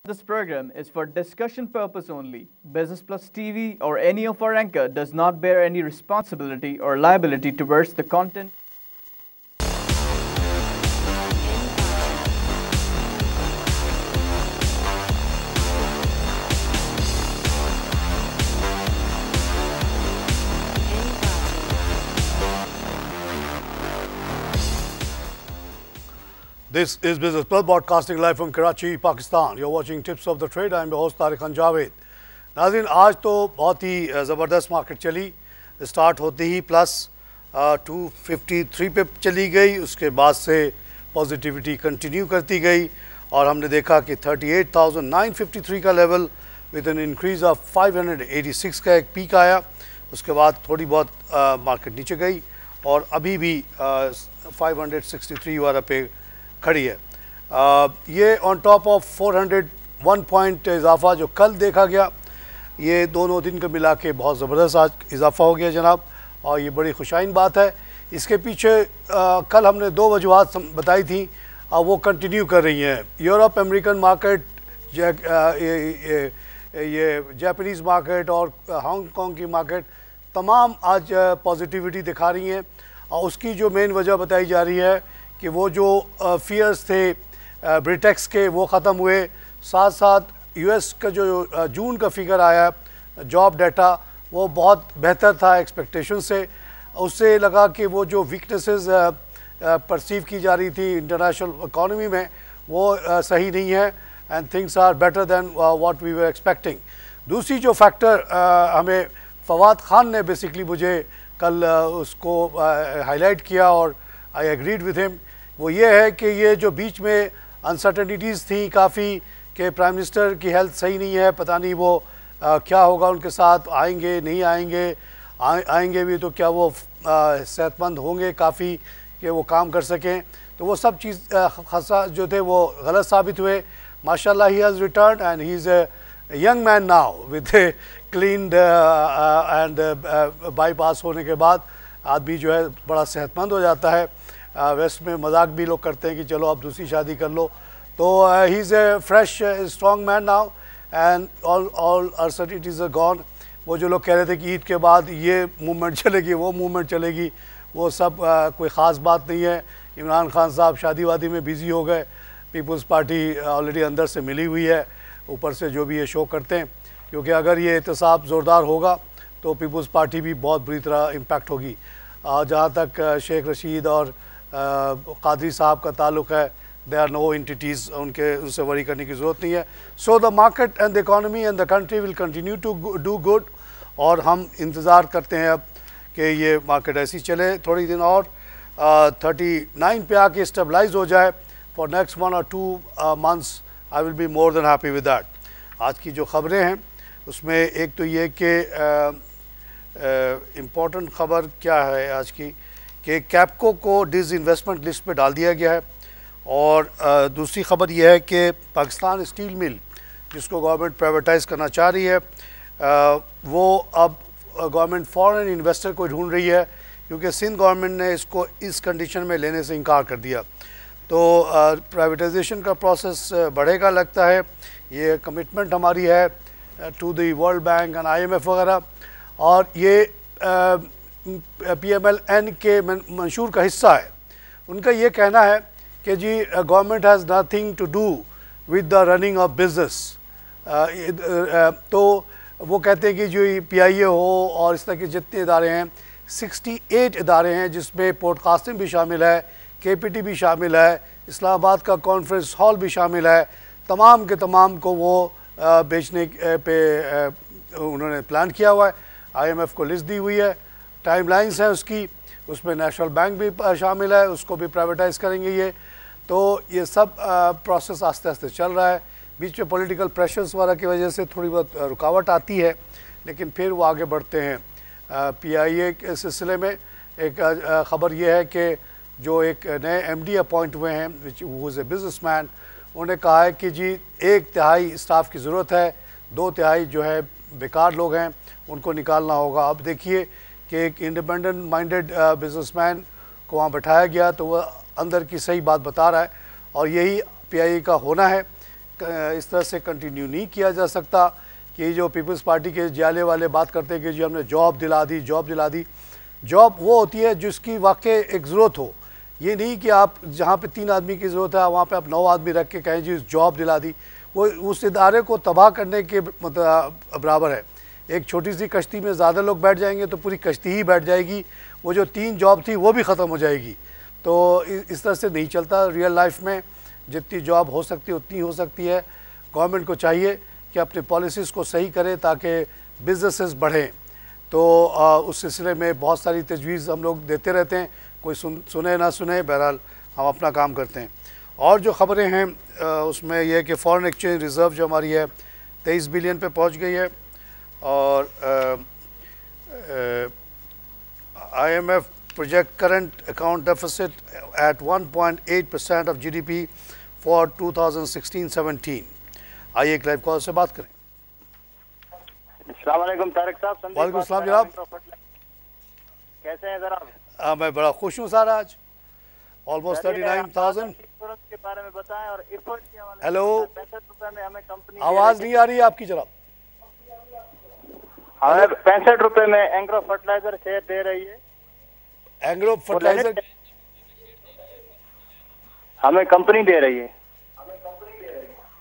This program is for discussion purpose only. Business Plus TV or any of our anchor does not bear any responsibility or liability towards the content. This is Business Plus broadcasting live from Karachi, Pakistan. You're watching Tips of the Trade. I'm your host Tariq Khan Javed. नाज़रीन, आज तो बहुत ही ज़बरदस्त market चली। Start होते ही plus 253 पे चली गई, उसके बाद से पॉजिटिविटी कंटिन्यू करती गई और हमने देखा कि 38,953 का level with an increase of 586 का एक पीक आया। उसके बाद थोड़ी बहुत मार्केट नीचे गई और अभी भी 563 वाला पे खड़ी है। ये ऑन टॉप ऑफ 401 पॉइंट इजाफा जो कल देखा गया, ये दोनों दिन को मिला के बहुत ज़बरदस्त आज इजाफा हो गया जनाब, और ये बड़ी खुशाइन बात है। इसके पीछे कल हमने दो वजूहात बताई थी, वो कंटिन्यू कर रही हैं। यूरोप अमेरिकन मार्केट, ये जापानीज़ मार्केट और हांगकॉन्ग की मार्केट तमाम आज पॉजिटिविटी दिखा रही हैं, और उसकी जो मेन वजह बताई जा रही है कि वो जो फियर्स थे ब्रिटेक्स के वो ख़त्म हुए, साथ साथ यूएस का जो जून का फिगर आया जॉब डाटा वो बहुत बेहतर था एक्सपेक्टेशन से। उससे लगा कि वो जो वीकनेसेस परसीव की जा रही थी इंटरनेशनल इकॉनमी में वो सही नहीं है, and things are better than what we were expecting. दूसरी जो फैक्टर हमें फवाद खान ने बेसिकली मुझे कल उसको हाईलाइट किया और आई एग्रीड विद हिम, वो ये है कि ये जो बीच में अनसर्टेनिटीज़ थी काफ़ी कि प्राइम मिनिस्टर की हेल्थ सही नहीं है, पता नहीं वो क्या होगा उनके साथ, आएंगे नहीं आएंगे, आएंगे भी तो क्या वो सेहतमंद होंगे काफ़ी कि वो काम कर सकें, तो वो सब चीज़ खासा जो थे वो गलत साबित हुए। माशाल्लाह he has return and he is a young man now with A cleaned and bypass होने के बाद आदमी जो है बड़ा सेहतमंद हो जाता है। वेस्ट में मजाक भी लोग करते हैं कि चलो आप दूसरी शादी कर लो, तो he is a fresh strong man now and all uncertainties are gone. वो जो लोग कह रहे थे कि ईद के बाद ये मूवमेंट चलेगी वो मूवमेंट चलेगी, वो सब कोई ख़ास बात नहीं है। इमरान खान साहब शादी वादी में बिज़ी हो गए, पीपल्स पार्टी ऑलरेडी अंदर से मिली हुई है, ऊपर से जो भी ये शो करते हैं, क्योंकि अगर ये एहतसाब ज़ोरदार होगा तो पीपल्स पार्टी भी बहुत बुरी तरह इम्पैक्ट होगी। जहाँ तक शेख रशीद और कादरी साहब का ताल्लुक़ है, दे आर नो एंटिटीज़, उनसे वरी करने की ज़रूरत नहीं है। So the market and the economy and the country will continue to do good, और हम इंतज़ार करते हैं अब कि ये मार्केट ऐसी चले थोड़ी दिन और 39 पे आके स्टेबलाइज हो जाए फॉर नेक्स्ट 1 और 2 months. I will be more than happy with that. आज की जो ख़बरें हैं उसमें एक तो ये कि इम्पोर्टेंट ख़बर क्या है आज की कि कैपको को डिसइन्वेस्टमेंट लिस्ट पे डाल दिया गया है, और दूसरी ख़बर यह है कि पाकिस्तान स्टील मिल जिसको गवर्नमेंट प्राइवेटाइज़ करना चाह रही है, वो अब गवर्नमेंट फॉरेन इन्वेस्टर को ढूंढ रही है, क्योंकि सिंध गवर्नमेंट ने इसको इस कंडीशन में लेने से इनकार कर दिया। तो प्राइवेटाइजेशन का प्रोसेस बढ़ेगा लगता है, ये कमिटमेंट हमारी है to the World Bank and IMF वगैरह, और ये PMLN के मंशूर का हिस्सा है। उनका ये कहना है कि जी government has nothing to do with the running of business. तो वो कहते हैं कि जो PIA हो और इस तरह के जितने इदारे हैं, 68 इदारे हैं जिसमें पोर्ट कासिम भी शामिल है, KPT भी शामिल है, इस्लामाबाद का कॉन्फ्रेंस हॉल भी शामिल है, तमाम के तमाम को वो बेचने पे उन्होंने प्लान किया हुआ है। IMF को लिस्ट दी हुई है, टाइमलाइंस है उसकी, उसमें नेशनल बैंक भी शामिल है, उसको भी प्राइवेटाइज़ करेंगे ये। तो ये सब प्रोसेस आस्ते आस्ते चल रहा है। बीच में पॉलिटिकल प्रेशर्स वगैरह की वजह से थोड़ी बहुत रुकावट आती है, लेकिन फिर वो आगे बढ़ते हैं। PIA के सिलसिले में एक ख़बर ये है कि जो एक नए MD अपॉइंट हुए हैं which who is a businessman, उन्होंने कहा है कि जी 1/3 स्टाफ की ज़रूरत है, 2/3 जो है बेकार लोग हैं उनको निकालना होगा। अब देखिए कि एक इंडिपेंडेंट माइंडेड बिजनेसमैन को वहाँ बैठाया गया, तो वह अंदर की सही बात बता रहा है, और यही PIA का होना है इस तरह से कंटिन्यू नहीं किया जा सकता कि जो पीपल्स पार्टी के जाले वाले बात करते हैं कि जी हमने जॉब दिला दी, जॉब दिला दी। जॉब वो होती है जिसकी वाकई एक ज़रूरत हो, ये नहीं कि आप जहाँ पे 3 आदमी की ज़रूरत है वहाँ पे आप 9 आदमी रख के कहें जी जॉब दिला दी। वो उस इदारे को तबाह करने के बराबर है। एक छोटी सी कश्ती में ज़्यादा लोग बैठ जाएंगे तो पूरी कश्ती ही बैठ जाएगी, वो जो 3 जॉब थी वो भी ख़त्म हो जाएगी। तो इस तरह से नहीं चलता रियल लाइफ में। जितनी जॉब हो सकती है उतनी हो सकती है। गवर्नमेंट को चाहिए कि अपने पॉलिसीज़ को सही करें ताकि बिजनेसेस बढ़ें। तो उस सिलसिले में बहुत सारी तजवीज़ हम लोग देते रहते हैं, कोई सुने ना सुने, बहरहाल हम अपना काम करते हैं। और जो ख़बरें हैं उसमें यह है कि फ़ॉरेन एक्सचेंज रिज़र्व जो हमारी है 23 बिलियन पे पहुंच गई है। और IMF project current account deficit at 1.8% of GDP for 2016-17। आइए एक लाइव कॉल से बात करें। अस्सलाम वालेकुम तारिक साहब। वालेकुम सलाम जनाब, कैसे हैं सर आप? मैं बड़ा खुश हूँ सर। आज ऑलमोस्ट 39,000 के बारे में बताएं और इफर्ट के हवाले से। हेलो, 65 रुपए में हमें कंपनी आवाज़ नहीं आ रही है आपकी जनाब। हमें 65 रुपए में एंग्रो फर्टिलाइजर शेयर दे रही है। एंग्रो फर्टिलाइजर हमें कंपनी दे रही है।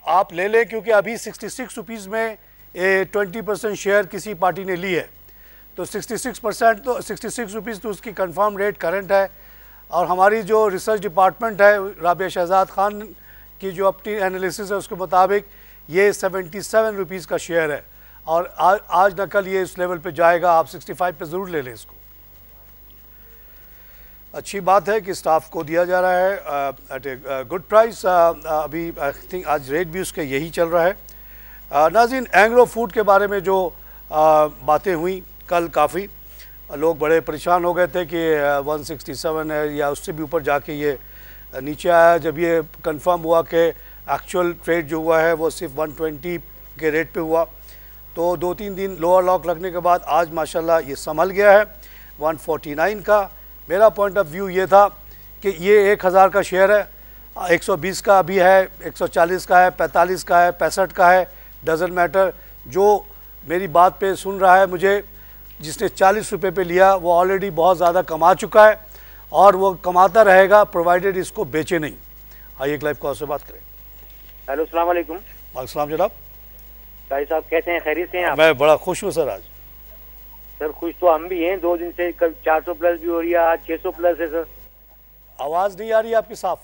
आप ले लें क्योंकि अभी 66 रुपीज़ में 20% शेयर किसी पार्टी ने ली है। तो 66% तो 66 रुपीज़ तो उसकी कंफर्म रेट करंट है। और हमारी जो रिसर्च डिपार्टमेंट है राबिया शहजाद खान की जो अपनी एनालिसिस है उसके मुताबिक ये 77 रुपीज़ का शेयर है। और आज न कल ये इस लेवल पे जाएगा। आप 65 पे ज़रूर ले लें इसको। अच्छी बात है कि स्टाफ को दिया जा रहा है एट ए गुड प्राइस। अभी आई थिंक आज रेट भी उसके यही चल रहा है। नाज़रीन, एंग्रो फूड के बारे में जो बातें हुई कल, काफ़ी लोग बड़े परेशान हो गए थे कि 167 है या उससे भी ऊपर जाके ये नीचे आया। जब ये कंफर्म हुआ कि एक्चुअल ट्रेड जो हुआ है वो सिर्फ 120 के रेट पे हुआ, तो 2-3 दिन लोअर लॉक लगने के बाद आज माशाल्लाह ये संभल गया है 149 का। मेरा पॉइंट ऑफ व्यू ये था कि ये 1000 का शेयर है, 120 का भी है, 140 का है, 45 का है, 65 का है, डजंट मैटर। जो मेरी बात पे सुन रहा है मुझे, जिसने 40 रुपये पे लिया वो ऑलरेडी बहुत ज़्यादा कमा चुका है और वो कमाता रहेगा प्रोवाइडेड इसको बेचे नहीं। आइए एक लाइव कॉल से बात करें। हेलो, अस्सलाम वालेकुम। वालेकुम जनाब। भाई साहब कैसे हैं, खैरियत से हैं आप? मैं बड़ा खुश हूँ सर। आज सर खुश तो हम भी हैं। 2 दिन से कल 400 प्लस भी हो रही है, आज 600 प्लस है सर। आवाज़ नहीं आ रही है आपकी साफ।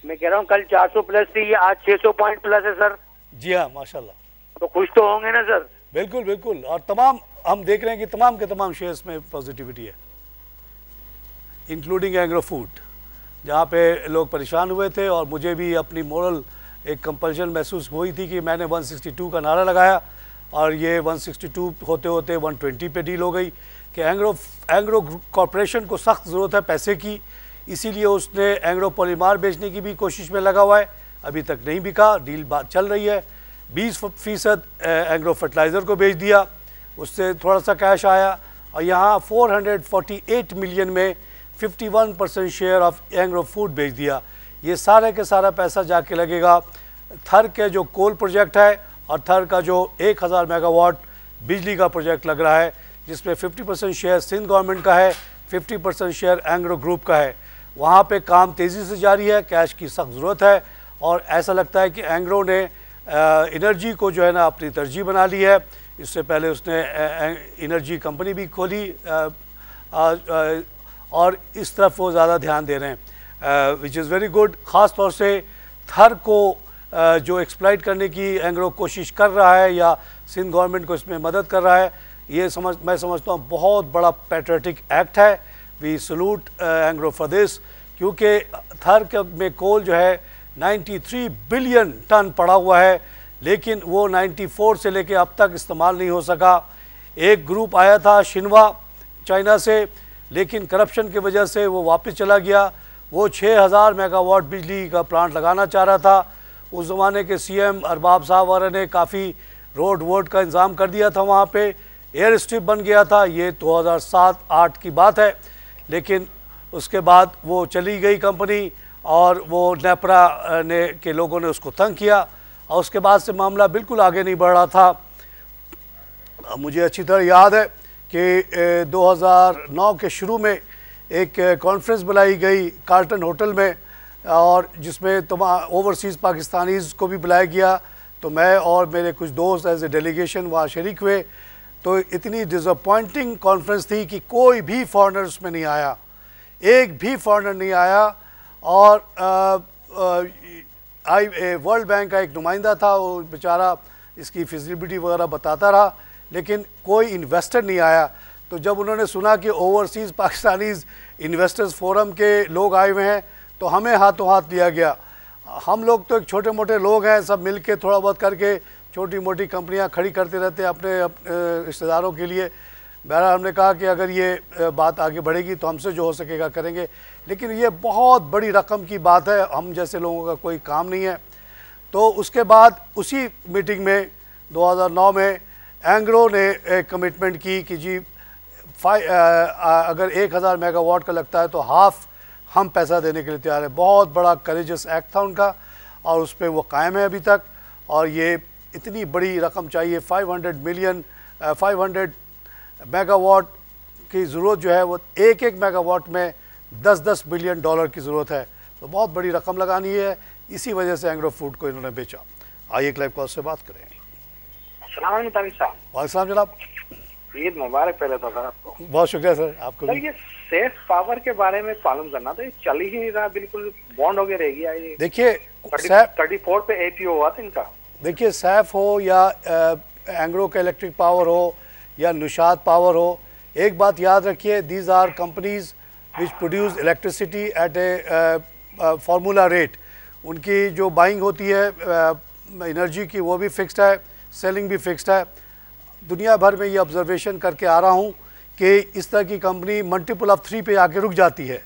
मैं कह रहा हूँ कल 400 प्लस थी, आज 600 पॉइंट प्लस है सर। जी हाँ, माशाल्लाह। तो खुश तो होंगे ना सर? बिल्कुल बिल्कुल। और तमाम हम देख रहे हैं कि तमाम के तमाम शेयर्स में पॉजिटिविटी है, इंक्लूडिंग एग्रो फूड, जहाँ पे लोग परेशान हुए थे। और मुझे भी अपनी मोरल एक कंपल्शन महसूस हुई थी कि मैंने 162 का नारा लगाया और ये 162 होते होते 120 पे डील हो गई कि एंग्रो कॉरपोरेशन को सख्त ज़रूरत है पैसे की, इसीलिए उसने एंग्रो पॉलीमार बेचने की भी कोशिश में लगा हुआ है। अभी तक नहीं बिका, डील बात चल रही है। 20% एंग्रो फर्टिलाइज़र को बेच दिया, उससे थोड़ा सा कैश आया। और यहाँ 448 मिलियन में 51% शेयर ऑफ एंग्रो फूड बेच दिया। ये सारे के सारा पैसा जाके लगेगा थर के जो कोल प्रोजेक्ट है और थर का जो 1000 मेगावाट बिजली का प्रोजेक्ट लग रहा है, जिसमें 50% शेयर सिंध गवर्नमेंट का है, 50% शेयर एंग्रो ग्रुप का है। वहाँ पे काम तेज़ी से जारी है, कैश की सख्त ज़रूरत है। और ऐसा लगता है कि एंग्रो ने एनर्जी को जो है ना अपनी तरजीह बना ली है। इससे पहले उसने एनर्जी कंपनी भी खोली और इस तरफ वो ज़्यादा ध्यान दे रहे हैं, विच इज़ वेरी गुड। ख़ास तौर से थर को जो एक्सप्लॉइट करने की एंग्रो कोशिश कर रहा है या सिंध गवर्नमेंट को इसमें मदद कर रहा है, ये मैं समझता हूँ बहुत बड़ा पैट्रियोटिक एक्ट है। We salute Engro for this, क्योंकि थर में कोल जो है 93 बिलियन टन पड़ा हुआ है, लेकिन वो 94 से लेके अब तक इस्तेमाल नहीं हो सका। एक ग्रुप आया था शिनवा चाइना से, लेकिन करप्शन की वजह से वो वापस चला गया। वो 6000 मेगावाट बिजली का प्लांट लगाना चाह रहा था। उस ज़माने के CM अरबाब साहब वाले ने काफ़ी रोड वोड का इंतज़ाम कर दिया था, वहाँ पे एयर स्ट्रिप बन गया था। ये 2007-8 की बात है, लेकिन उसके बाद वो चली गई कंपनी और वो नेपरा ने के लोगों ने उसको तंग किया और उसके बाद से मामला बिल्कुल आगे नहीं बढ़ रहा था। मुझे अच्छी तरह याद है कि 2009 के शुरू में एक कॉन्फ्रेंस बुलाई गई कार्ल्टन होटल में और जिसमें तमाम ओवरसीज़ पाकिस्तानीज़ को भी बुलाया गया। तो मैं और मेरे कुछ दोस्त एज ए डेलीगेशन वहाँ शरीक हुए। तो इतनी डिसअपॉइंटिंग कॉन्फ्रेंस थी कि कोई भी फॉरेनर उसमें नहीं आया, एक भी फॉरेनर नहीं आया। और वर्ल्ड बैंक का एक नुमाइंदा था, वो बेचारा इसकी फिजिबिलिटी वगैरह बताता रहा, लेकिन कोई इन्वेस्टर नहीं आया। तो जब उन्होंने सुना कि ओवरसीज़ पाकिस्तानीज़ इन्वेस्टर्स फोरम के लोग आए हुए हैं तो हमें हाथों हाथ लिया गया। हम लोग तो एक छोटे मोटे लोग हैं, सब मिल के थोड़ा बहुत करके छोटी मोटी कंपनियां खड़ी करते रहते हैं अपने रिश्तेदारों के लिए। बहरहाल हमने कहा कि अगर ये बात आगे बढ़ेगी तो हमसे जो हो सकेगा करेंगे, लेकिन ये बहुत बड़ी रकम की बात है, हम जैसे लोगों का कोई काम नहीं है। तो उसके बाद उसी मीटिंग में 2009 में एंग्रो ने एक कमिटमेंट की कि जी अगर 1000 मेगावाट का लगता है तो हाफ हम पैसा देने के लिए तैयार है। बहुत बड़ा करेजस एक्ट था उनका और उस पर वो कायम है अभी तक। और ये इतनी बड़ी रकम चाहिए, 500 मेगावाट की ज़रूरत जो है वो एक मेगावाट में 10-10 बिलियन डॉलर की ज़रूरत है। तो बहुत बड़ी रकम लगानी है, इसी वजह से एंग्रो फूड को इन्होंने बेचा। आइए एक लाइव कॉल से बात करें। वालेकुम जनाब, ईद मुबारक पहले तो सर आपको। बहुत शुक्रिया सर, आपको सर ये सेफ पावर के बारे में मालूम करना था, ये चल ही नहीं रहा, बिल्कुल बॉन्ड हो गया रह गया। ये देखिए 34 पे APO हुआ था इनका। देखिए सैफ हो या एंग्रो का इलेक्ट्रिक पावर हो या निशात पावर हो, एक बात याद रखिए, these are companies which produce electricity at a formula rate. उनकी जो बाइंग होती है एनर्जी की वो भी फिक्स्ड है, सेलिंग भी फिक्स्ड है। दुनिया भर में ये ऑब्जर्वेशन करके आ रहा हूँ कि इस तरह की कंपनी मल्टीपल ऑफ 3 पे आके रुक जाती है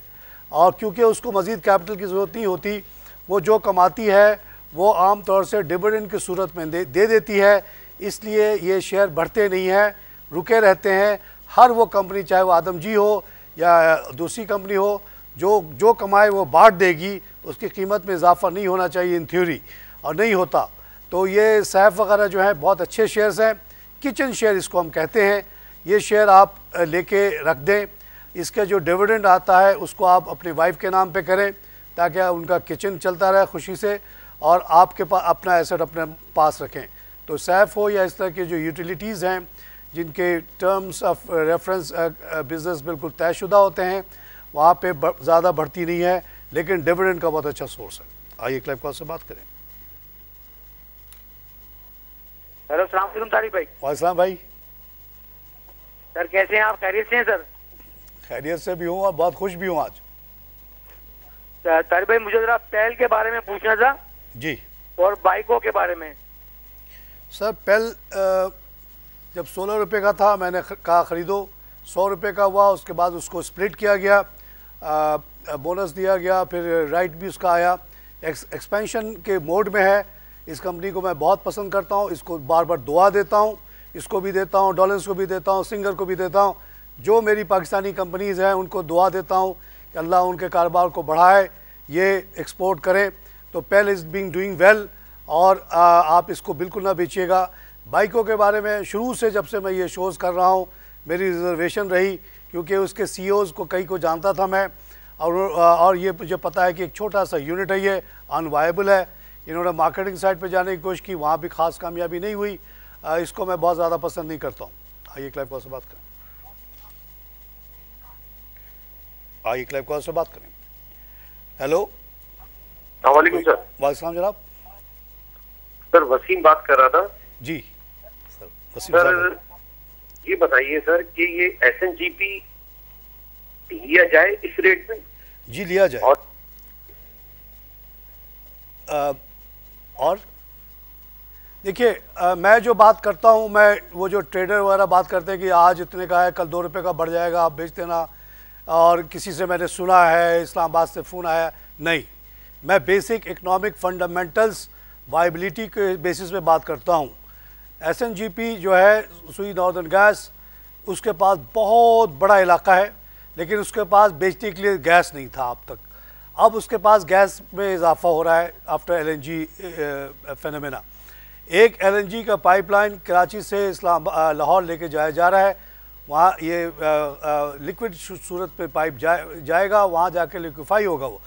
और क्योंकि उसको मज़ीद कैपिटल की ज़रूरत नहीं होती, वो जो कमाती है वो आम तौर से डिविडेंड की सूरत में दे देती है। इसलिए ये शेयर बढ़ते नहीं हैं, रुके रहते हैं। हर वो कंपनी, चाहे वो आदमजी हो या दूसरी कंपनी हो, जो कमाए वो बांट देगी, उसकी कीमत में इजाफा नहीं होना चाहिए इन थ्योरी, और नहीं होता। तो ये सैफ वगैरह जो है बहुत अच्छे शेयर्स हैं, किचन शेयर इसको हम कहते हैं। ये शेयर आप लेके रख दें, इसका जो डिविडेंड आता है उसको आप अपनी वाइफ के नाम पे करें ताकि उनका किचन चलता रहे खुशी से, और आपके पास अपना एसेट अपने पास रखें। तो सैफ हो या इस तरह के जो यूटिलिटीज़ हैं जिनके टर्म्स ऑफ रेफरेंस बिज़नेस बिल्कुल तयशुदा होते हैं, वहाँ पे ज़्यादा बढ़ती नहीं है, लेकिन डिविडेंड का बहुत अच्छा सोर्स है। आइए क्लाइव कॉल से बात करें। हेलो सलाम तारिक भाई। वालेकुम भाई। सर कैसे हैं आप, खैरियत से हैं सर? खैरियत से भी हूँ और बहुत खुश भी हूँ आज। तारिक भाई मुझे जरा पेल के बारे में पूछना था जी, और बाइकों के बारे में। सर पेल जब 16 रुपये का था मैंने कहा ख़रीदो, 100 रुपये का हुआ, उसके बाद उसको स्प्लिट किया गया, बोनस दिया गया, फिर राइट भी उसका आया। एक्सपेंशन के मोड में है। इस कंपनी को मैं बहुत पसंद करता हूँ, इसको बार बार दुआ देता हूँ, इसको भी देता हूँ, डॉलर्स को भी देता हूँ, सिंगर को भी देता हूँ। जो मेरी पाकिस्तानी कंपनीज़ हैं उनको दुआ देता हूँ कि अल्लाह उनके कारोबार को बढ़ाए, ये एक्सपोर्ट करें। तो पेल इज़ बीइंग डूइंग वेल, और आप इसको बिल्कुल ना बेचिएगा। बाइकों के बारे में शुरू से जब से मैं ये शोज़ कर रहा हूँ मेरी रिजर्वेशन रही, क्योंकि उसके CEOs को कई को जानता था मैं, और ये मुझे पता है कि एक छोटा सा यूनिट है, ये अनवायबल है। इन्होंने मार्केटिंग साइड पे जाने की कोशिश की, वहाँ भी ख़ास कामयाबी नहीं हुई। इसको मैं बहुत ज़्यादा पसंद नहीं करता हूँ। आइए क्लाइव कॉल से बात करें। आइए क्लाइव कॉल से बात करें। हेलो वालेकुम सर। वालेकुम जनाब। सर वसीम बात कर रहा था जी। सर वसीम साहब, ये बताइए सर कि ये SNGP लिया जाए इस रेट में? जी लिया जाए। और देखिए मैं जो बात करता हूँ, मैं वो जो ट्रेडर वगैरह बात करते हैं कि आज इतने का है, कल 2 रुपये का बढ़ जाएगा, आप बेच देना, और किसी से मैंने सुना है इस्लामाबाद से फ़ोन आया, नहीं। मैं बेसिक इकोनॉमिक फंडामेंटल्स वाइबिलिटी के बेसिस पे बात करता हूँ। SNGP जो है सुई नॉर्दर्न गैस, उसके पास बहुत बड़ा इलाका है, लेकिन उसके पास बेचने के लिए गैस नहीं था अब तक। अब उसके पास गैस में इजाफा हो रहा है आफ्टर एलएनजी फेनोमेना। एक एलएनजी का पाइपलाइन कराची से लाहौर लेके जाया जा रहा है, वहाँ ये लिक्विड सूरत में पाइप जाएगा, वहाँ जाके लिक्विफाई होगा, वो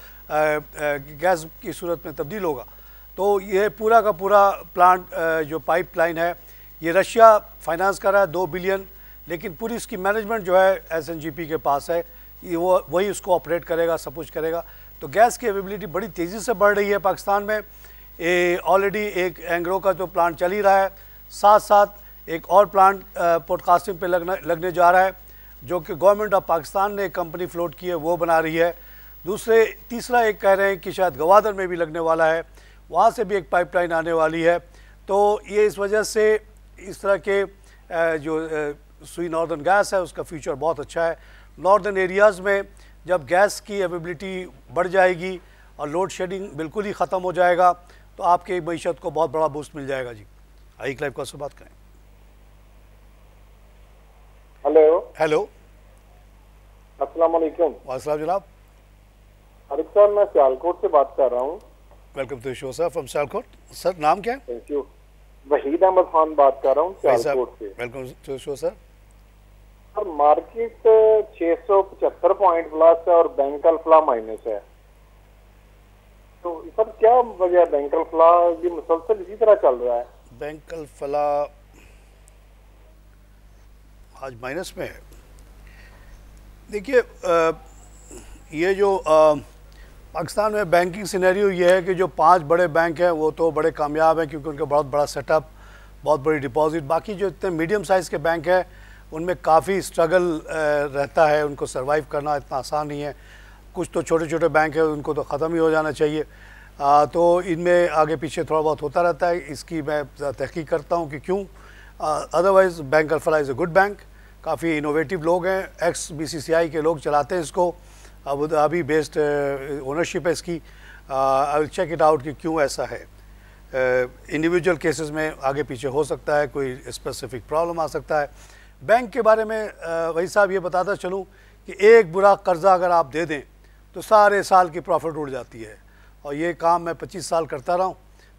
गैस की सूरत में तब्दील होगा। तो ये पूरा का पूरा प्लांट जो पाइपलाइन है ये रशिया फाइनेंस कर रहा है 2 बिलियन, लेकिन पूरी इसकी मैनेजमेंट जो है एसएनजीपी के पास है, ये वही उसको ऑपरेट करेगा, सब कुछ करेगा। तो गैस की अवेलेबिलिटी बड़ी तेज़ी से बढ़ रही है पाकिस्तान में। ऑलरेडी एक एंग्रो का तो प्लांट चल ही रहा है, साथ साथ एक और प्लांट पोर्ट कासिम पे लगने जा रहा है, जो कि गवर्नमेंट ऑफ पाकिस्तान ने एक कंपनी फ्लोट की है वो बना रही है। तीसरा एक कह रहे हैं कि शायद गवादर में भी लगने वाला है, वहाँ से भी एक पाइपलाइन आने वाली है। तो ये इस वजह से इस तरह के जो सुई नॉर्दर्न गैस है उसका फ्यूचर बहुत अच्छा है। नॉर्दर्न एरियाज़ में जब गैस की अवेलेबिलिटी बढ़ जाएगी और लोड शेडिंग बिल्कुल ही ख़त्म हो जाएगा तो आपके मईशत को बहुत बड़ा बूस्ट मिल जाएगा। जी आई क्लाइव का से बात करें। हेलो अस्सलाम वालेकुम। वालेकुम जनाब। आरिफ साहब मैं सियालकोट से बात कर रहा हूँ। Welcome to show sir from Sialkot. Sir नाम क्या है? Thank you. वहीद अहमद खान बात कर रहा हूँ सियालकोट से। Welcome to show sir. Sir market 675 point plus है और बैंक अल्फला माइनस है, तो सर क्या वजह है? बैंक अल्फला भी मुसलसल इसी तरह चल रहा है। बैंक अल्फला आज माइनस में है। देखिए ये जो पाकिस्तान में बैंकिंग सिनेरियो ये है कि जो 5 बड़े बैंक हैं वो तो बड़े कामयाब हैं क्योंकि उनका बहुत बड़ा सेटअप, बहुत बड़ी डिपॉजिट। बाकी जो इतने मीडियम साइज़ के बैंक हैं उनमें काफ़ी स्ट्रगल रहता है, उनको सर्वाइव करना इतना आसान नहीं है। कुछ तो छोटे छोटे बैंक हैं उनको तो ख़त्म ही हो जाना चाहिए। तो इनमें आगे पीछे थोड़ा बहुत होता रहता है, इसकी मैं तहकीक करता हूँ कि क्यों। Otherwise bank Alfalah is a good bank, काफ़ी इनोवेटिव लोग हैं, एक्स BCCI के लोग चलाते हैं इसको, अभी बेस्ड ओनरशिप है इसकी। I will check it out कि क्यों ऐसा है। इंडिविजुअल केसेस में आगे पीछे हो सकता है, कोई स्पेसिफिक प्रॉब्लम आ सकता है। बैंक के बारे में वही साहब ये बताता चलूँ कि एक बुरा कर्जा अगर आप दे दें तो सारे साल की प्रॉफिट उड़ जाती है, और ये काम मैं 25 साल करता रहा हूँ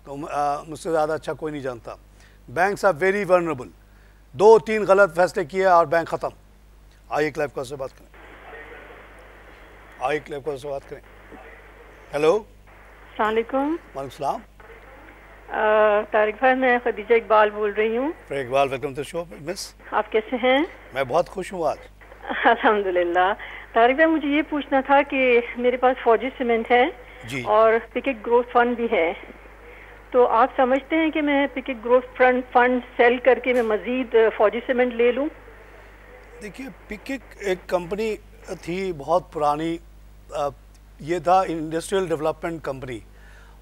तो मुझसे ज़्यादा अच्छा कोई नहीं जानता। बैंक्स आर वेरी वल्नरेबल, 2-3 गलत फैसले किए और बैंक ख़त्म। आइए क्लाइव कॉल से बात करें। हेलो अस्सलामुअलैकुम। वालेकुम सलाम। तारिक भाई मैं खदीजा इकबाल बोल रही हूँ। Iqbal welcome to show miss. आप कैसे हैं? मैं बहुत खुश हूँ आज। अल्हम्दुलिल्लाह। तारिक भाई मुझे ये पूछना था कि मेरे पास फौजी सीमेंट है जी, और पिकेट ग्रोथ फंड भी है, तो आप समझते हैं कि मैं पिकेट ग्रोथ फंड सेल करके मैं मजीद फौजी सीमेंट ले लूँ? देखिए पिकेट एक कंपनी थी बहुत पुरानी, ये था इंडस्ट्रियल डेवलपमेंट कंपनी,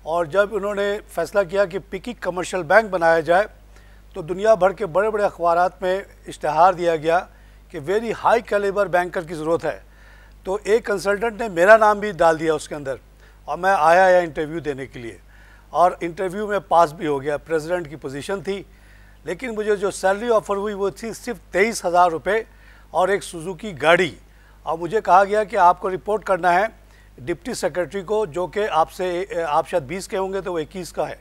और जब उन्होंने फैसला किया कि पिकिक कमर्शियल बैंक बनाया जाए तो दुनिया भर के बड़े बड़े अखबारात में इश्तहार दिया गया कि वेरी हाई कैलिबर बैंकर की ज़रूरत है। तो एक कंसल्टेंट ने मेरा नाम भी डाल दिया उसके अंदर, और मैं आया इंटरव्यू देने के लिए, और इंटरव्यू में पास भी हो गया। प्रेसिडेंट की पोजीशन थी, लेकिन मुझे जो सैलरी ऑफ़र हुई वो थी सिर्फ 23,000 रुपये और एक सुजुकी गाड़ी। और मुझे कहा गया कि आपको रिपोर्ट करना है डिप्टी सेक्रेटरी को, जो कि आप शायद 20 के होंगे तो वो 21 का है।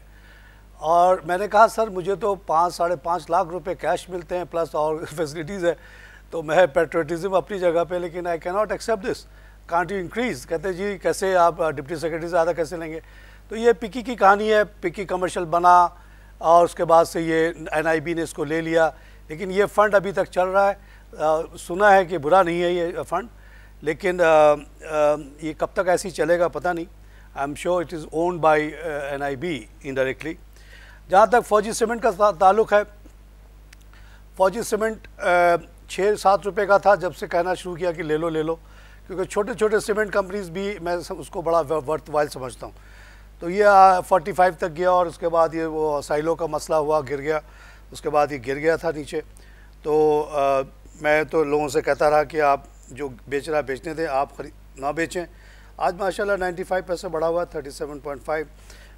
और मैंने कहा सर मुझे तो 5-5.5 लाख रुपए कैश मिलते हैं प्लस और फैसिलिटीज़ है, तो मैं पेट्रोटिज़म अपनी जगह पे, लेकिन I can not accept this, can't you increase. कहते जी कैसे आप डिप्टी सेक्रेटरी से ज़्यादा कैसे लेंगे। तो ये पिकी की कहानी है। पिकी कमर्शियल बना और उसके बाद से ये NIB ने इसको ले लिया, लेकिन ये फ़ंड अभी तक चल रहा है। सुना है कि बुरा नहीं है ये फ़ंड, लेकिन ये कब तक ऐसे ही चलेगा पता नहीं। I am sure it is owned by NIB indirectly. जहाँ तक फौजी सीमेंट का ताल्लुक़ है, फौजी सीमेंट 6-7 रुपये का था जब से कहना शुरू किया कि ले लो, क्योंकि छोटे छोटे सीमेंट कंपनीज़ भी मैं उसको बड़ा वर्थ वाइल समझता हूँ। तो ये 45 तक गया, और उसके बाद ये वो साइलो का मसला हुआ, गिर गया, उसके बाद ये गिर गया था नीचे। तो मैं तो लोगों से कहता रहा कि आप जो बेच रहा बेचने दें, आप ना बेचें। आज माशाल्लाह 95 पैसे बढ़ा हुआ है, 37.5।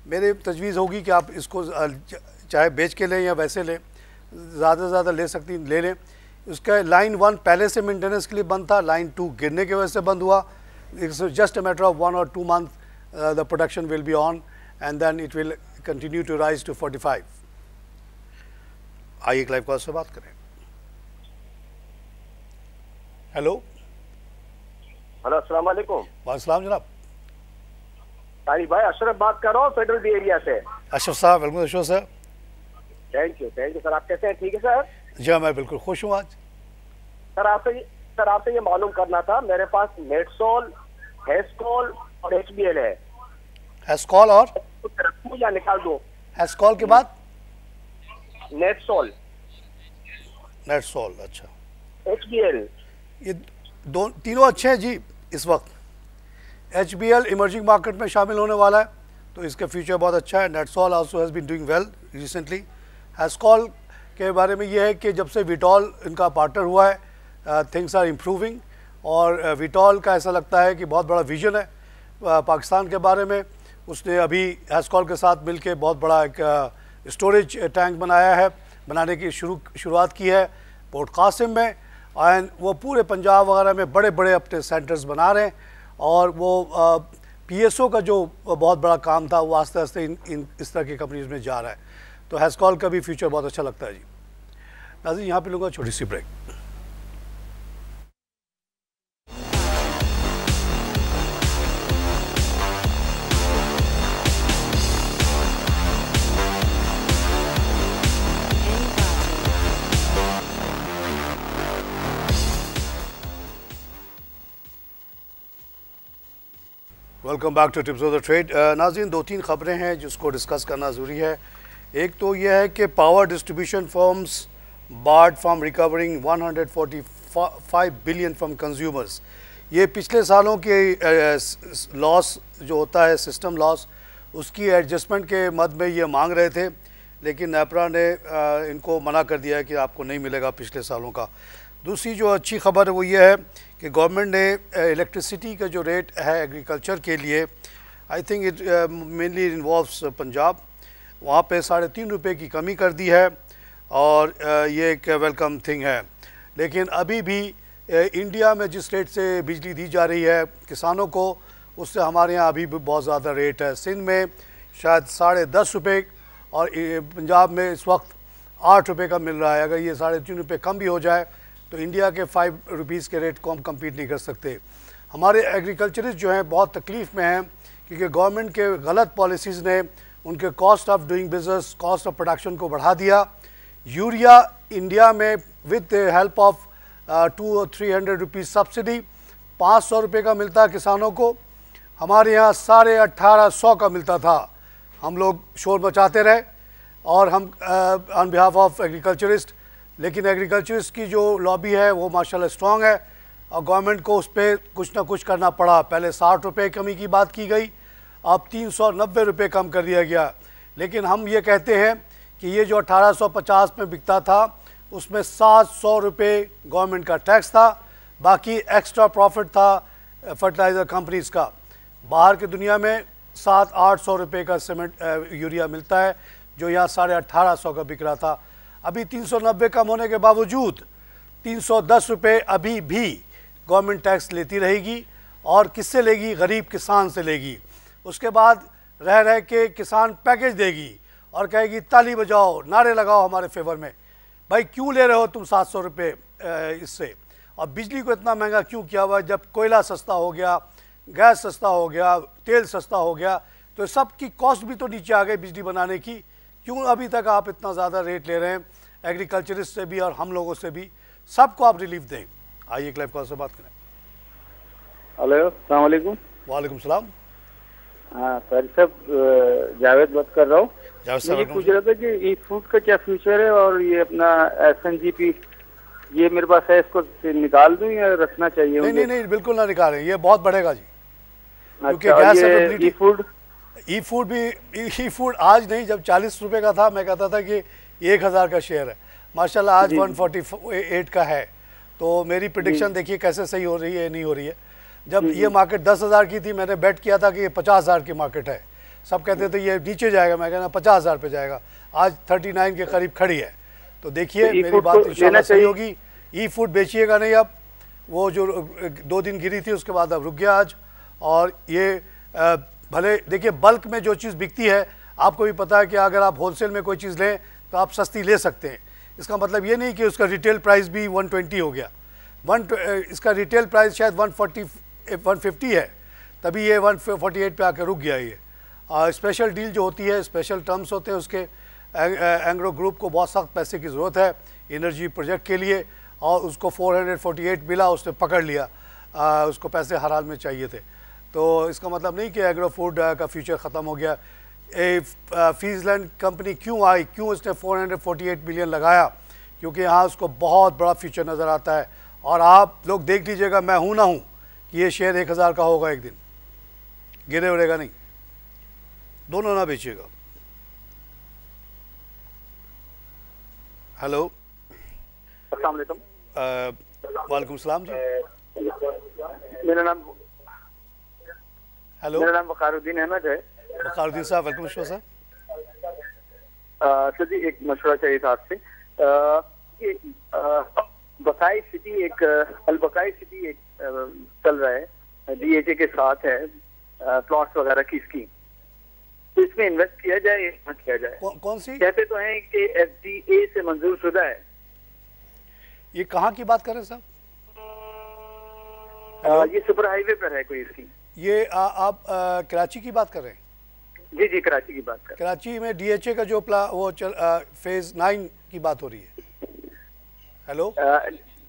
मेरी तजवीज़ होगी कि आप इसको चाहे बेच के लें या वैसे लें, ज़्यादा से ज़्यादा ले सकती ले लें। उसका लाइन 1 पहले से मेंटेनेंस के लिए बंद था, लाइन 2 गिरने की वजह से बंद हुआ। It's just a matter of 1 और 2 month the production will be on and then it will continue to rise to 45. आइए लाइव कॉल से बात करें। हेलो हेलो, अस्सलाम वालेकुम। वालेकुम जनाब। तारिक भाई, अशरफ बात कर रहा हूँ फेडरल बी एरिया से। अशरफ साहब, welcome Ashraf sir. Thank you sir. आप कैसे हैं? ठीक है सर। जी मैं बिल्कुल खुश हूँ आज। सर आपसे ये मालूम करना था, मेरे पास नेटसोल, हेस्कॉल और HBL है। हेस्कॉल और रखूं या निकाल दूं? हेस्कॉल के बाद नेटसोल। अच्छा। HBL, ये तीनों अच्छे हैं जी। इस वक्त HBL इमर्जिंग मार्केट में शामिल होने वाला है, तो इसका फ्यूचर बहुत अच्छा है। Netsol also has been doing well recently. Hascol के बारे में ये है कि जब से विटॉल इनका पार्टनर हुआ है, थिंग्स आर इम्प्रूविंग, और विटॉल का ऐसा लगता है कि बहुत बड़ा विजन है पाकिस्तान के बारे में। उसने अभी हेस्कॉल के साथ मिलकर बहुत बड़ा एक स्टोरेज टैंक बनाने की शुरुआत की है पोर्ट कासिम में, एंड वो पूरे पंजाब वगैरह में बड़े बड़े अपने सेंटर्स बना रहे हैं। और वो PSO का जो बहुत बड़ा काम था वो आस्ते आस्ते इस तरह की कंपनीज में जा रहा है। तो हेस्कॉल का भी फ्यूचर बहुत अच्छा लगता है जी। नाज़रीन, यहाँ पे लूँगा छोटी सी break. Welcome back to tips of the trade. नाज़रीन, 2-3 खबरें हैं जिसको डिस्कस करना ज़रूरी है। एक तो यह है कि power distribution firms board from recovering 145 billion from consumers. ये पिछले सालों के लॉस जो होता है, सिस्टम लॉस, उसकी एडजस्टमेंट के मद में ये मांग रहे थे, लेकिन नेपरा ने इनको मना कर दिया है कि आपको नहीं मिलेगा पिछले सालों का। दूसरी जो अच्छी खबर है वो ये है कि गवर्नमेंट ने इलेक्ट्रिसिटी का जो रेट है एग्रीकल्चर के लिए, I think it mainly involves Punjab, वहाँ पे 3.5 रुपये की कमी कर दी है, और ये एक वेलकम थिंग है। लेकिन अभी भी इंडिया में जिस रेट से बिजली दी जा रही है किसानों को, उससे हमारे यहाँ अभी भी बहुत ज़्यादा रेट है। सिंध में शायद 10.5 रुपये और पंजाब में इस वक्त 8 रुपये का मिल रहा है। अगर ये 3.5 रुपये कम भी हो जाए तो इंडिया के 5 रुपीज़ के रेट को हम कम्पीट नहीं कर सकते। हमारे एग्रीकल्चरिस्ट जो हैं बहुत तकलीफ़ में हैं, क्योंकि गवर्नमेंट के गलत पॉलिसीज़ ने उनके cost of doing business, cost of production को बढ़ा दिया। यूरिया इंडिया में विद द हेल्प ऑफ 200 और 300 रुपीज़ सब्सिडी 500 रुपये का मिलता है किसानों को। हमारे यहाँ 1850 का मिलता था। हम लोग शोर मचाते रहे और हम ऑन बिहाफ ऑफ एग्रीकल्चरिस्ट, लेकिन एग्रीकल्चरिस्ट की जो लॉबी है वो माशाल्लाह स्ट्रॉन्ग है, और गवर्नमेंट को उस पर कुछ ना कुछ करना पड़ा। पहले 60 रुपये कमी की बात की गई, अब 390 रुपये कम कर दिया गया। लेकिन हम ये कहते हैं कि ये जो 1850 में बिकता था उसमें 700 रुपये गवर्नमेंट का टैक्स था, बाकी एक्स्ट्रा प्रॉफिट था फर्टिलाइज़र कंपनीज़ का। बाहर की दुनिया में 700-800 रुपये का सीमेंट यूरिया मिलता है, जो यहाँ 1850 का बिक रहा था। अभी 390 कम होने के बावजूद 310 रुपये अभी भी गवर्नमेंट टैक्स लेती रहेगी, और किससे लेगी? गरीब किसान से लेगी। उसके बाद रह के किसान पैकेज देगी और कहेगी ताली बजाओ, नारे लगाओ हमारे फेवर में। भाई क्यों ले रहे हो तुम 700 रुपये इससे? और बिजली को इतना महंगा क्यों किया हुआ? जब कोयला सस्ता हो गया, गैस सस्ता हो गया, तेल सस्ता हो गया, तो सब की कॉस्ट भी तो नीचे आ गई बिजली बनाने की। क्यों अभी तक आप इतना ज़्यादा रेट ले रहे हैं? एग्रीकल्चरिस्ट से भी और हम लोगों से भी, सबको आप रिलीफ दें। आइए एक लाइव कॉल से बात करें। हेलो, अस्सलाम वालेकुम। वालेकुम सलाम। हाँ सर साहब, जावेद बात कर रहा हूँ। ये पूछ रहा था कि ई फूड का क्या फ्यूचर है, और ये अपना SNGP ये मेरे पास है, इसको निकाल दूं या रखना चाहिए? नहीं, बिल्कुल ना निकालें, ये बहुत बढ़ेगा जी। क्योंकि ई फूड आज नहीं, जब 40 रुपये का था मैं कहता था कि 1000 का शेयर है, माशाल्लाह आज 148 का है। तो मेरी प्रेडिक्शन देखिए कैसे सही हो रही है, नहीं हो रही है। जब ये मार्केट 10,000 की थी, मैंने बेट किया था कि ये 50,000 की मार्केट है। सब कहते थे ये नीचे जाएगा, मैं कहना 50,000 पे जाएगा। आज 39 के करीब खड़ी है। तो देखिए मेरी बात इंशाल्लाह सही होगी। ई फूड बेचिएगा नहीं अब, वो जो 2 दिन गिरी थी उसके बाद अब रुक गया आज। और ये भले देखिए बल्क में जो चीज़ बिकती है, आपको भी पता है कि अगर आप होलसेल में कोई चीज़ लें तो आप सस्ती ले सकते हैं। इसका मतलब ये नहीं कि उसका रिटेल प्राइस भी 120 हो गया। इसका रिटेल प्राइस शायद 150 है, तभी ये 148 पे आकर रुक गया ये। स्पेशल डील जो होती है, स्पेशल टर्म्स होते हैं उसके। एंग्रो ग्रुप को बहुत सख्त पैसे की ज़रूरत है एनर्जी प्रोजेक्ट के लिए, और उसको 448 मिला, उसने पकड़ लिया। उसको पैसे हर हाल में चाहिए थे। तो इसका मतलब नहीं कि एग्रो फूड का फ्यूचर ख़त्म हो गया। फीसलैंड कंपनी क्यों आई, क्यों उसने 448 मिलियन लगाया? क्योंकि यहाँ उसको बहुत बड़ा फ्यूचर नज़र आता है। और आप लोग देख लीजिएगा, मैं हूँ ना हूँ कि ये शेयर 1000 का होगा एक दिन, गिरे उड़ेगा नहीं। दोनों ना बेचिएगा। हेलो, अस्सलाम वालेकुम। वालेकुम सलाम जी। मेरा नाम हेलो, मेरा नाम वकारुद्दीन अहमद है। वकारुद्दीन साहब, वेलकम शो सर। सर जी, एक मशवरा चाहिए था आपसे। बकाई सिटी एक अलबकाई सिटी एक चल रहा है, DHA के साथ है, प्लॉट्स वगैरह की स्कीम। तो इसमें इन्वेस्ट किया जाए या ना किया जाए? कौन सी? कहते तो हैं कि FDA से मंजूर शुदा है। ये कहाँ की बात कर रहे हैं साहब? ये सुपर हाईवे पर है कोई स्कीम। ये आप कराची की बात कर रहे हैं? जी जी, कराची की बात कर। कराची में DHA का जो फेज 9 की बात हो रही है। हेलो,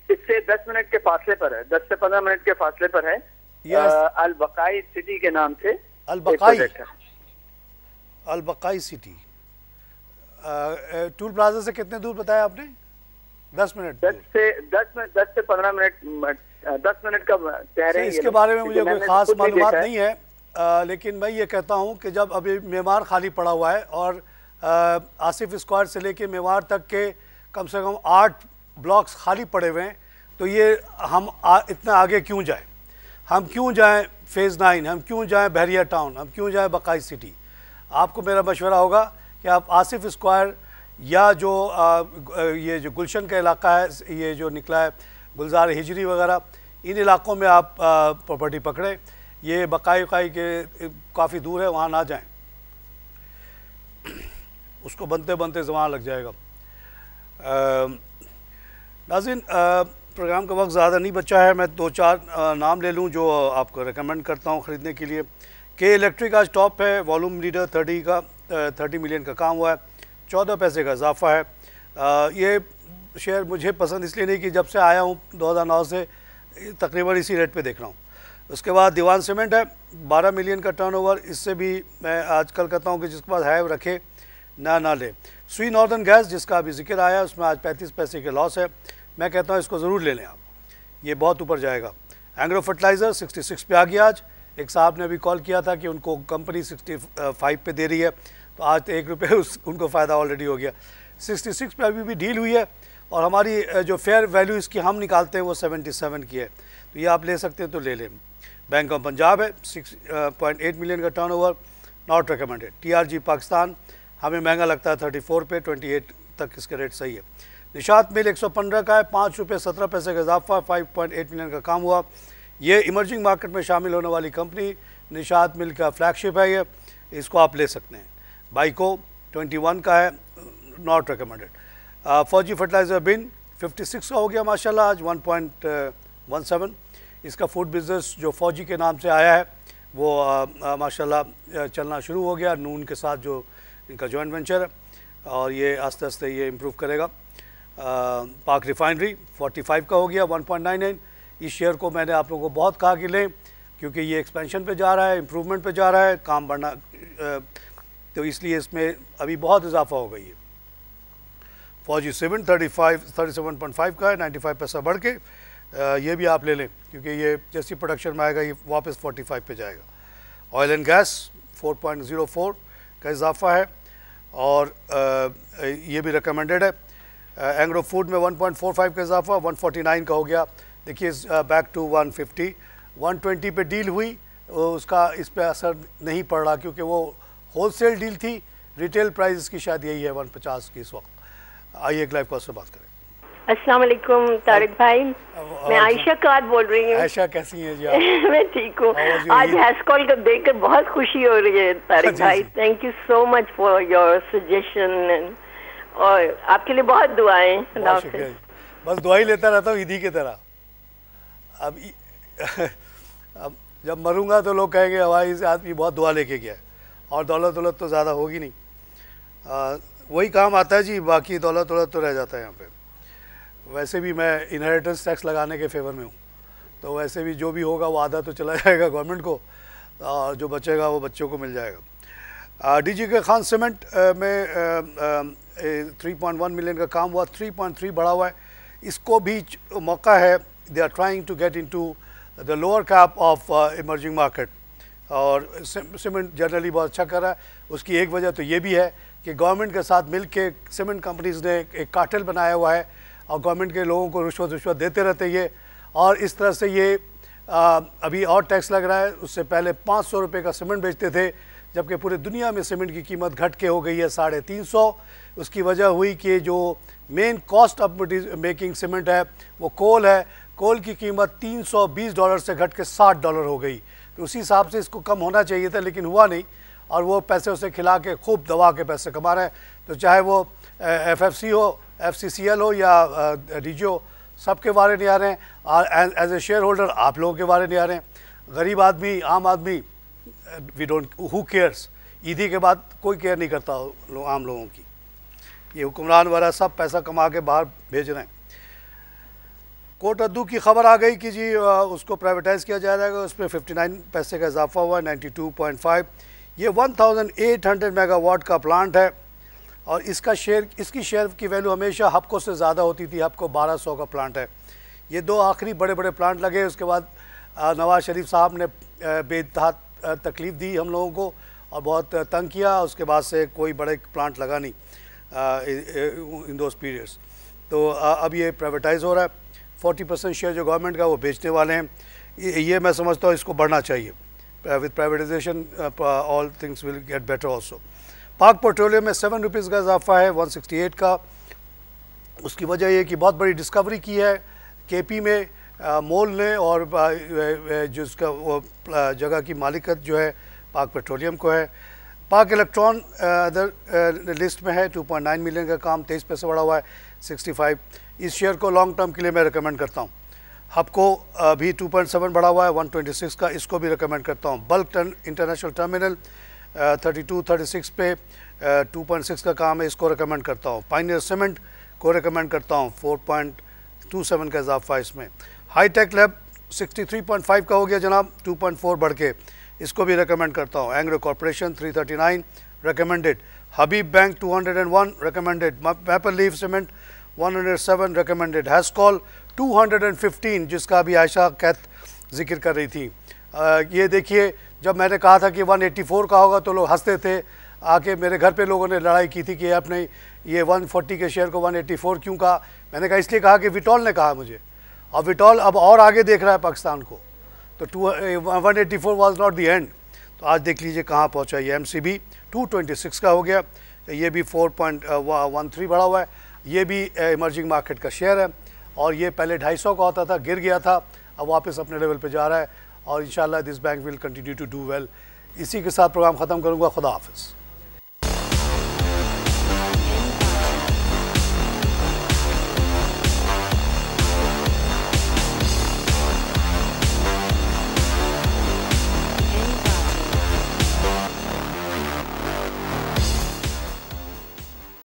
इससे 10 मिनट के फासले पर है, 10 से 15 मिनट के फासले पर है। अलबकाई सिटी के नाम से अलबकाई सिटी। टूल प्लाजा से कितने दूर बताया आपने? 10 मिनट। 10 से 15 मिनट, 10 मिनट का कह रहे हैं। इसके बारे में मुझे कोई खास मालूमात नहीं है, लेकिन मैं ये कहता हूँ कि जब अभी मेवार खाली पड़ा हुआ है और आसिफ स्क्वायर से लेके मेवार तक के कम से कम 8 ब्लॉक्स खाली पड़े हुए हैं, तो ये हम इतना आगे क्यों जाएं? हम क्यों जाएं फेज़ 9? हम क्यों जाएं बहरिया टाउन? हम क्यों जाएं बकाई सिटी? आपको मेरा मशवरा होगा कि आप आसिफ स्क्वायर या जो ये जो गुलशन का इलाका है, ये जो निकला है गुलजार हिजरी वगैरह, इन इलाकों में आप प्रॉपर्टी पकड़ें। ये बकाई वकाई के काफ़ी दूर है, वहाँ ना जाएं, उसको बनते बनते ज़माना लग जाएगा। नाज़रीन, प्रोग्राम का वक्त ज़्यादा नहीं बचा है, मैं 2-4 नाम ले लूँ जो आपको रेकमेंड करता हूँ ख़रीदने के लिए। के इलेक्ट्रिक आज टॉप है, वॉल्यूम लीडर 30 मिलियन का काम हुआ है, 14 पैसे का इजाफा है। ये शेयर मुझे पसंद इसलिए नहीं कि जब से आया हूँ 2009 से तकरीबन इसी रेट पे देख रहा हूँ। उसके बाद दीवान सीमेंट है, 12 मिलियन का टर्नओवर। इससे भी मैं आजकल कहता हूँ कि जिसके पास है रखे, ना ले। स्वी नॉर्दर्न गैस जिसका अभी जिक्र आया, उसमें आज 35 पैसे के लॉस है। मैं कहता हूँ इसको ज़रूर ले लें आप, ये बहुत ऊपर जाएगा। एंग्रो फर्टिलाइज़र 66 पे आ गया आज। एक साहब ने अभी कॉल किया था कि उनको कंपनी 65 पे दे रही है, तो आज तो 1 रुपये उनको फ़ायदा ऑलरेडी हो गया। 66 पे अभी भी डील हुई है, और हमारी जो फेयर वैल्यू इसकी हम निकालते हैं वो 77 की है, तो ये आप ले सकते हैं तो ले लें। बैंक ऑफ पंजाब है, 6.8 मिलियन का turnover, not recommended. TRG Pakistan हमें महंगा लगता है 34 पे, 28 तक इसका रेट सही है। निशात मिल 115 का है, 5 रुपये 17 पैसे का इजाफा, 5.8 मिलियन का काम हुआ। ये इमर्जिंग मार्केट में शामिल होने वाली कंपनी निशात मिल का फ्लैगशिप है, ये इसको आप ले सकते हैं। बाइको 21 का है, नॉट रिकमेंडेड। फौजी फर्टिलाइज़र बिन 56 का हो गया माशाल्लाह आज, 1.17। इसका फूड बिज़नेस जो फौजी के नाम से आया है वो माशाल्लाह चलना शुरू हो गया, नून के साथ जो इनका जॉइंट वेंचर है, और ये आस्ते आस्ते ये इम्प्रूव करेगा। पाक रिफाइनरी 45 का हो गया, 1.99। इस शेयर को मैंने आप लोगों को बहुत कहा कि लें, क्योंकि ये एक्सपेंशन पे जा रहा है, इम्प्रूवमेंट पे जा रहा है, काम बढ़ना, तो इसलिए इसमें अभी बहुत इजाफा हो गई है। फौजी सीमेंट 37.5 का है, 95 पैसा बढ़ के, ये भी आप ले लें, क्योंकि ये जैसी प्रोडक्शन में आएगा ये वापस 45 पे जाएगा। ऑयल एंड गैस 4.04 का इजाफा है, और ये भी रिकमेंडेड है। एंग्रो फूड में 1.45 का इजाफा, 149 का हो गया। देखिए बैक टू 150, 120 पे डील हुई, उसका इस पे असर नहीं पड़ रहा, क्योंकि वो होलसेल डील थी। रिटेल प्राइस की शायद यही है 150 की इस वक्त। आइए एक लाइव कॉल से बात करें। अस्सलाम वालेकुम तारिक भाई, मैं आयशा काद बोल रही हूँ। आयशा कैसी हैं जी आप? मैं ठीक हूँ। आज हैश कॉल को देखकर बहुत खुशी हो रही है तारिक भाई। Thank you so much for your suggestion और आपके लिए बहुत दुआएं। बस दुआ ही लेता रहता हूँ ईदी की तरह। अब जब मरूंगा तो लोग कहेंगे हवाई से आदमी बहुत दुआ लेके गया, और दौलत दौलत तो ज़्यादा होगी नहीं, वही काम आता है जी, बाकी दौलत दौलत तो रह जाता है यहाँ पे। वैसे भी मैं इनहेरिटेंस टैक्स लगाने के फेवर में हूँ, तो वैसे भी जो भी होगा वो आधा तो चला जाएगा गवर्नमेंट को, और जो बचेगा वो बच्चों को मिल जाएगा। डीजी खान सीमेंट में 3.1 मिलियन का काम हुआ, 3.3 बढ़ा हुआ है। इसको भी मौका है, they are trying to get into the lower cap of emerging market, और सीमेंट जनरली बहुत अच्छा कर रहा है। उसकी एक वजह तो ये भी है कि गवर्नमेंट के साथ मिल के सीमेंट कंपनीज़ ने एक कार्टेल बनाया हुआ है, और गवर्नमेंट के लोगों को रिश्वत देते रहते ये, और इस तरह से ये अभी और टैक्स लग रहा है। उससे पहले 500 रुपये का सीमेंट बेचते थे, जबकि पूरे दुनिया में सीमेंट की कीमत घट के हो गई है 350। उसकी वजह हुई कि जो main cost of making cement है वो कोल है। कोल की कीमत $320 से घट के $60 हो गई, तो उसी हिसाब से इसको कम होना चाहिए था, लेकिन हुआ नहीं, और वो पैसे उसे खिला के खूब दबा के पैसे कमा रहे हैं। तो चाहे वो FFC हो, FCCL हो या डीजी हो, सबके बारे नहीं आ रहे हैं, और एज ए शेयर होल्डर आप लोगों के बारे नहीं आ रहे हैं। गरीब आदमी, आम आदमी, वी डोंट, हु केयर्स? ईदी के बाद कोई केयर नहीं करता आम लोगों की। ये हुक्मरान वाला सब पैसा कमा के बाहर भेज रहे हैं। कोट अद्दू की खबर आ गई कि जी उसको प्राइवेटाइज़ किया जाएगा, उसमें 59 पैसे का इजाफा हुआ, 92.5। ये 1800 मेगावाट का प्लांट है, और इसकी शेयर की वैल्यू हमेशा हपको से ज़्यादा होती थी। हपको 1200 का प्लांट है। ये दो आखिरी बड़े बड़े प्लांट लगे, उसके बाद नवाज शरीफ साहब ने बेतहात तकलीफ़ दी हम लोगों को और बहुत तंग किया। उसके बाद से कोई बड़े प्लांट लगा नहीं इन दोज पीरियड्स। तो अब ये प्राइवेटाइज़ हो रहा है। 40% शेयर जो गवर्नमेंट का वो बेचने वाले हैं। ये मैं समझता हूँ इसको बढ़ना चाहिए। With privatisation all things will get better also. पाक पेट्रोलियम में 7 रुपीज़ का इजाफा है 168 का। उसकी वजह ये कि बहुत बड़ी डिस्कवरी की है KP में मोल ने, और जिसका वो जगह की मालिकत जो है पाक पेट्रोलियम को है। पाक इलेक्ट्रॉन अदर लिस्ट में है, 2.9 मिलियन का काम, 23 पैसे बढ़ा हुआ है 65। इस शेयर को लॉन्ग टर्म के लिए मैं रिकमेंड करता हूँ। हबको भी 2.7 बढ़ा हुआ है 126 का, इसको भी रिकमेंड करता हूँ। बल्क इंटरनेशनल टर्मिनल 32-36 पे 2.6 का काम है, इसको रिकमेंड करता हूँ। पायनियर सीमेंट को रिकमेंड करता हूँ, 4.27 का इजाफा इसमें। हाईटेक लैब 63.5 का हो गया जनाब, 2.4 बढ़ के, इसको भी रिकमेंड करता हूँ। Engro corporation 339 recommended. Habib bank 201 recommended. Maple Leaf Cement 107 recommended. Hascol 215 जिसका अभी आयशा कैथ जिक्र कर रही थी। ये देखिए, जब मैंने कहा था कि 184 का होगा तो लोग हंसते थे, आके मेरे घर पे लोगों ने लड़ाई की थी कि आपने ये 140 के शेयर को 184 क्यों कहा। मैंने कहा इसलिए कहा कि विटॉल ने कहा मुझे, और विटॉल अब और आगे देख रहा है पाकिस्तान को, तो 184 वाज नॉट द एंड। तो आज देख लीजिए कहाँ पहुँचा। ये MCB 226 का हो गया, ये भी 4.13 बढ़ा हुआ है। ये भी इमर्जिंग मार्केट का शेयर है, और ये पहले 250 का होता था, गिर गया था, अब वापस अपने लेवल पे जा रहा है, और इंशाल्लाह this bank will continue to do well. इसी के साथ प्रोग्राम ख़त्म करूँगा। खुदा हाफिज़।